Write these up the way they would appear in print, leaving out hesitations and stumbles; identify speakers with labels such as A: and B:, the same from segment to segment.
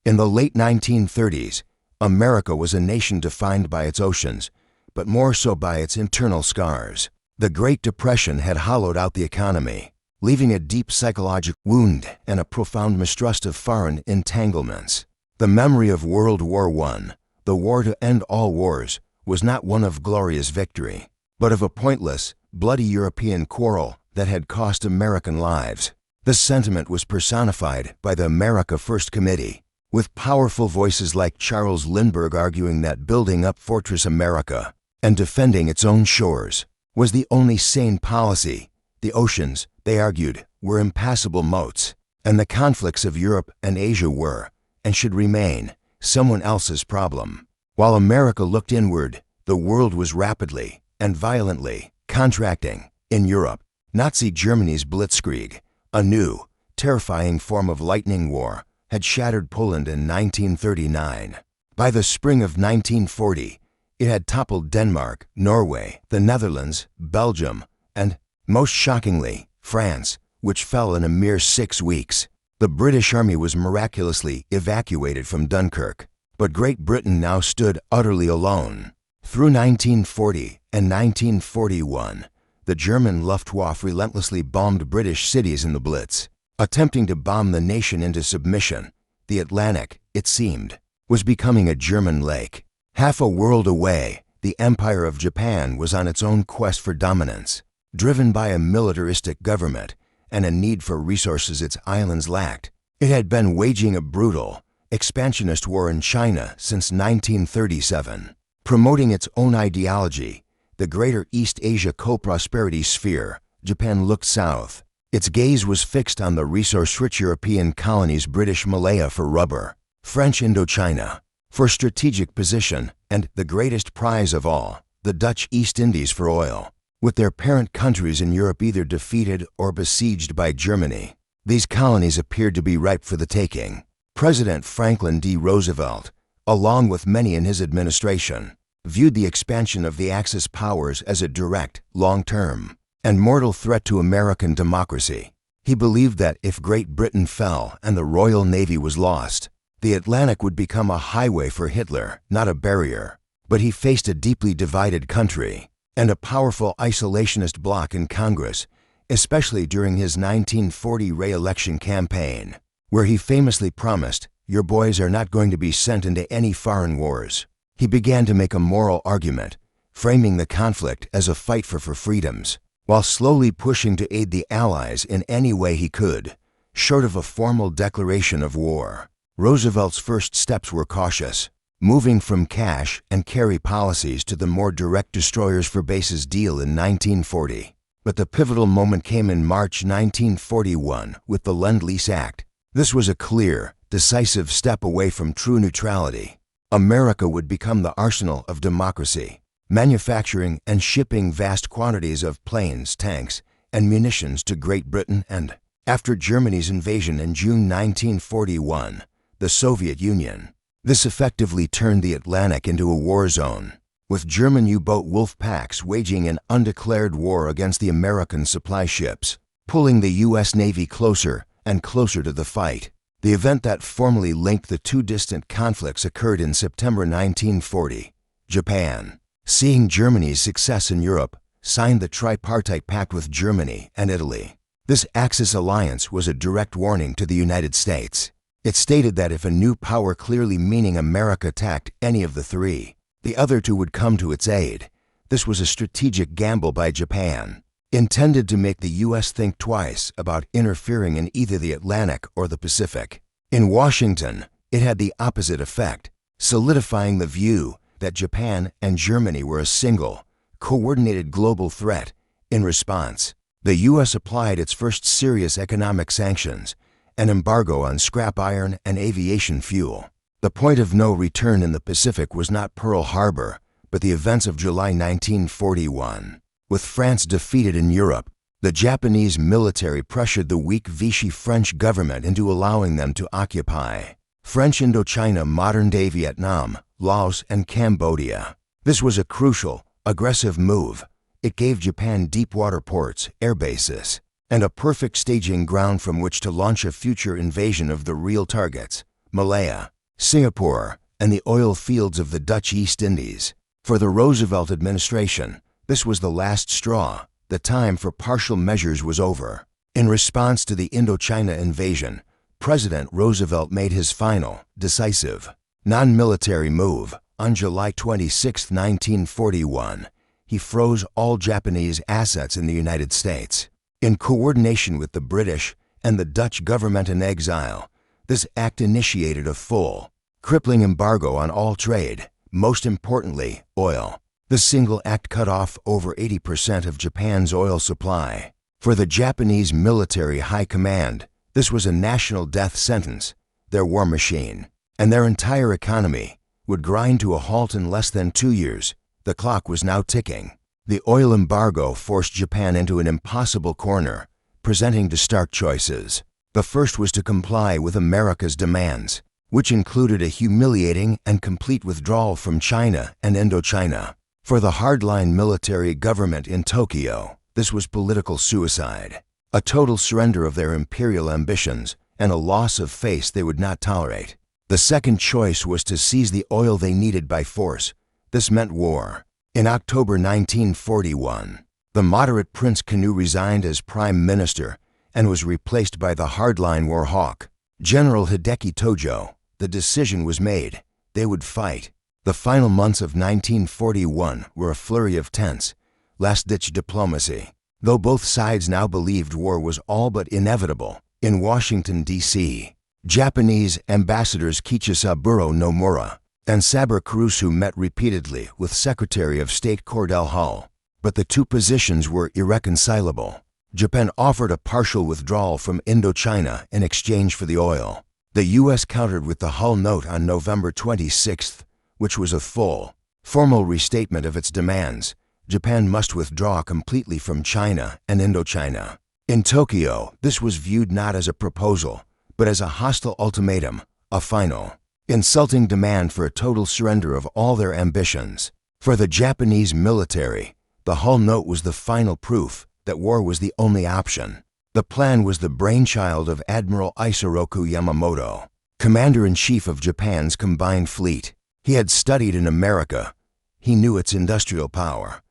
A: In the late 1930s, America was a nation defined by its oceans, but more so by its internal scars. The Great Depression had hollowed out the economy, leaving a deep psychological wound and a profound mistrust of foreign entanglements. The memory of World War I, the war to end all wars, was not one of glorious victory, but of a pointless, bloody European quarrel that had cost American lives. This sentiment was personified by the America First Committee, with powerful voices like Charles Lindbergh arguing that building up Fortress America and defending its own shores was the only sane policy. The oceans, they argued, were impassable moats, and the conflicts of Europe and Asia were, and should remain, someone else's problem. While America looked inward, the world was rapidly and violently contracting. In Europe, Nazi Germany's Blitzkrieg, a new, terrifying form of lightning war, had shattered Poland in 1939. By the spring of 1940, it had toppled Denmark, Norway, the Netherlands, Belgium, and, most shockingly, France, which fell in a mere 6 weeks. The British Army was miraculously evacuated from Dunkirk, but Great Britain now stood utterly alone. Through 1940 and 1941, the German Luftwaffe relentlessly bombed British cities in the Blitz, attempting to bomb the nation into submission. The Atlantic, it seemed, was becoming a German lake. Half a world away, the Empire of Japan was on its own quest for dominance, driven by a militaristic government and a need for resources its islands lacked. It had been waging a brutal, expansionist war in China since 1937, promoting its own ideology, the Greater East Asia Co-Prosperity Sphere. Japan looked south. Its gaze was fixed on the resource-rich European colonies, British Malaya for rubber, French Indochina for strategic position, and the greatest prize of all, the Dutch East Indies for oil. With their parent countries in Europe either defeated or besieged by Germany, these colonies appeared to be ripe for the taking. President Franklin D. Roosevelt, along with many in his administration, viewed the expansion of the Axis powers as a direct, long-term, and mortal threat to American democracy. He believed that if Great Britain fell and the Royal Navy was lost, the Atlantic would become a highway for Hitler, not a barrier. But he faced a deeply divided country and a powerful isolationist bloc in Congress, especially during his 1940 re-election campaign, where he famously promised, "Your boys are not going to be sent into any foreign wars." He began to make a moral argument, framing the conflict as a fight for freedoms, while slowly pushing to aid the Allies in any way he could, short of a formal declaration of war. Roosevelt's first steps were cautious, moving from cash and carry policies to the more direct destroyers for bases deal in 1940. But the pivotal moment came in March 1941 with the Lend-Lease Act. This was a clear, decisive step away from true neutrality. America would become the arsenal of democracy, manufacturing and shipping vast quantities of planes, tanks, and munitions to Great Britain and, after Germany's invasion in June 1941, the Soviet Union. This effectively turned the Atlantic into a war zone, with German U-boat wolf packs waging an undeclared war against the American supply ships, pulling the U.S. Navy closer and closer to the fight. The event that formally linked the two distant conflicts occurred in September 1940. Japan, seeing Germany's success in Europe, signed the Tripartite Pact with Germany and Italy. This Axis alliance was a direct warning to the United States. It stated that if a new power, clearly meaning America, attacked any of the three, the other two would come to its aid. This was a strategic gamble by Japan, intended to make the U.S. think twice about interfering in either the Atlantic or the Pacific. In Washington, it had the opposite effect, solidifying the view that Japan and Germany were a single, coordinated global threat. In response, the U.S. applied its first serious economic sanctions, an embargo on scrap iron and aviation fuel. The point of no return in the Pacific was not Pearl Harbor, but the events of July 1941. With France defeated in Europe, the Japanese military pressured the weak Vichy French government into allowing them to occupy French Indochina, modern-day Vietnam, Laos, and Cambodia. This was a crucial, aggressive move. It gave Japan deep water ports, air bases, and a perfect staging ground from which to launch a future invasion of the real targets, Malaya, Singapore, and the oil fields of the Dutch East Indies. For the Roosevelt administration, this was the last straw. The time for partial measures was over. In response to the Indochina invasion, President Roosevelt made his final, decisive, non-military move. On July 26, 1941, he froze all Japanese assets in the United States. In coordination with the British and the Dutch government in exile, this act initiated a full, crippling embargo on all trade, most importantly, oil. The single act cut off over 80% of Japan's oil supply. For the Japanese military high command, this was a national death sentence. Their war machine and their entire economy would grind to a halt in less than 2 years. The clock was now ticking. The oil embargo forced Japan into an impossible corner, presenting to stark choices. The first was to comply with America's demands, which included a humiliating and complete withdrawal from China and Indochina. For the hardline military government in Tokyo, this was political suicide, a total surrender of their imperial ambitions, and a loss of face they would not tolerate. The second choice was to seize the oil they needed by force. This meant war. In October 1941, the moderate Prince Kanu resigned as prime minister and was replaced by the hardline war hawk, General Hideki Tojo. The decision was made. They would fight. The final months of 1941 were a flurry of tense, last-ditch diplomacy. Though both sides now believed war was all but inevitable, in Washington, D.C., Japanese ambassadors Kichisaburo Nomura and Saber Kurusu met repeatedly with Secretary of State Cordell Hull, but the two positions were irreconcilable. Japan offered a partial withdrawal from Indochina in exchange for the oil. The U.S. countered with the Hull Note on November 26th, which was a full, formal restatement of its demands. Japan must withdraw completely from China and Indochina. In Tokyo, this was viewed not as a proposal, but as a hostile ultimatum, a final, insulting demand for a total surrender of all their ambitions. For the Japanese military, the Hull Note was the final proof that war was the only option. The plan was the brainchild of Admiral Isoroku Yamamoto, Commander-in-Chief of Japan's combined fleet. He had studied in America. He knew its industrial power.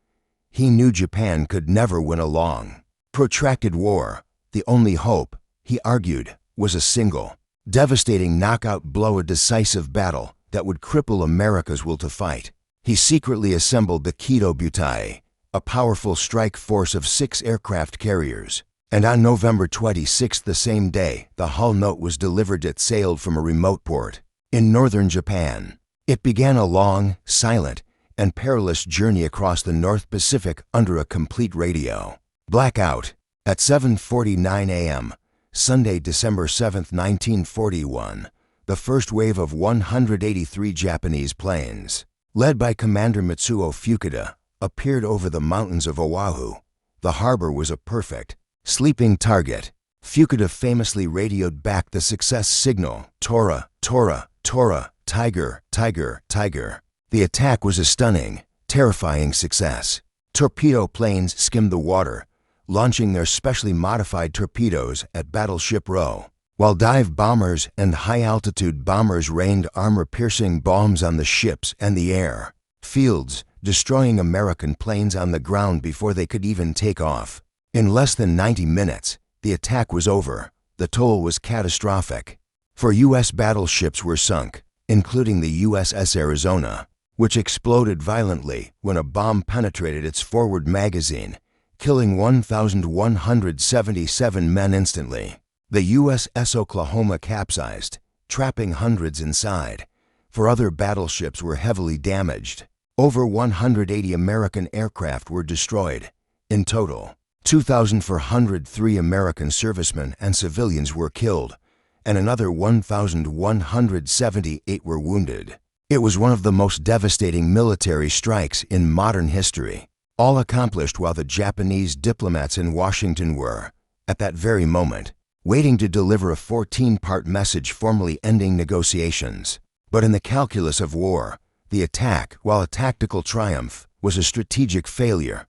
A: He knew Japan could never win a long, protracted war. The only hope, he argued, was a single, devastating knockout blow, a decisive battle that would cripple America's will to fight. He secretly assembled the WWII, a powerful strike force of 6 aircraft carriers. And on November 26, the same day, the Hull Note was delivered. It sailed from a remote port in northern Japan. It began a long, silent, and perilous journey across the North Pacific under a complete radio blackout. At 7:49 a.m., Sunday, December 7, 1941, the first wave of 183 Japanese planes, led by Commander Mitsuo Fukuda, appeared over the mountains of Oahu. The harbor was a perfect, sleeping target. Fukuda famously radioed back the success signal, Tora, Tora, Tora, Tiger, Tiger, Tiger. The attack was a stunning, terrifying success. Torpedo planes skimmed the water, launching their specially modified torpedoes at Battleship Row, while dive bombers and high-altitude bombers rained armor-piercing bombs on the ships and the air fields, destroying American planes on the ground before they could even take off. In less than 90 minutes, the attack was over. The toll was catastrophic. 4 U.S. battleships were sunk, including the USS Arizona, which exploded violently when a bomb penetrated its forward magazine, killing 1,177 men instantly. The USS Oklahoma capsized, trapping hundreds inside. 4 other battleships were heavily damaged. Over 180 American aircraft were destroyed. In total, 2,403 American servicemen and civilians were killed, and another 1,178 were wounded. It was one of the most devastating military strikes in modern history, all accomplished while the Japanese diplomats in Washington were, at that very moment, waiting to deliver a 14-part message formally ending negotiations. But in the calculus of war, the attack, while a tactical triumph, was a strategic failure.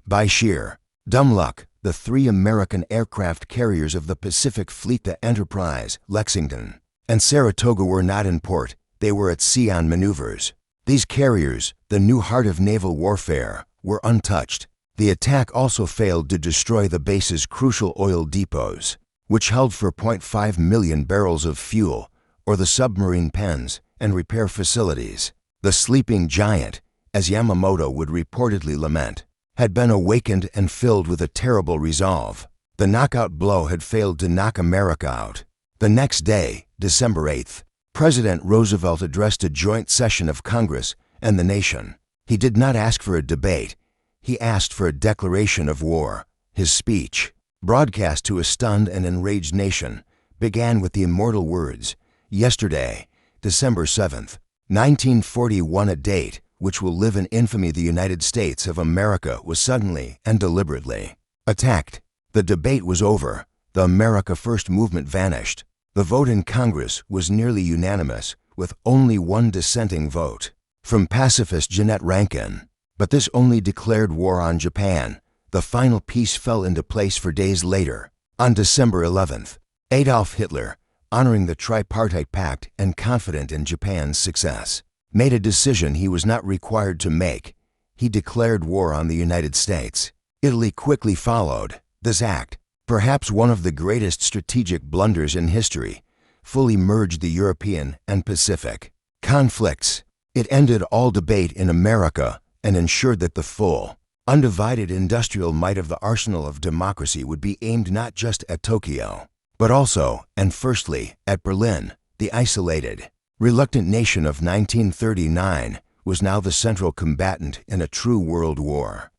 A: By sheer dumb luck, the 3 American aircraft carriers of the Pacific Fleet, the Enterprise, Lexington, and Saratoga were not in port, they were at sea on maneuvers. These carriers, the new heart of naval warfare, were untouched. The attack also failed to destroy the base's crucial oil depots, which held 4.5 million barrels of fuel, or the submarine pens and repair facilities. The sleeping giant, as Yamamoto would reportedly lament, had been awakened and filled with a terrible resolve. The knockout blow had failed to knock America out. The next day, December 8th, President Roosevelt addressed a joint session of Congress and the nation. He did not ask for a debate. He asked for a declaration of war. His speech, broadcast to a stunned and enraged nation, began with the immortal words, "Yesterday, December 7th, 1941, a date which will live in infamy. The United States of America was suddenly and deliberately attacked." The debate was over. The America First movement vanished. The vote in Congress was nearly unanimous, with only one dissenting vote, from pacifist Jeannette Rankin. But this only declared war on Japan. The final piece fell into place 4 days later. On December 11th, Adolf Hitler, honoring the Tripartite Pact and confident in Japan's success, made a decision he was not required to make. He declared war on the United States. Italy quickly followed. This act, perhaps one of the greatest strategic blunders in history, fully merged the European and Pacific conflicts. It ended all debate in America and ensured that the full, undivided industrial might of the arsenal of democracy would be aimed not just at Tokyo, but also, and firstly, at Berlin. The isolated, reluctant nation of 1939 was now the central combatant in a true world war.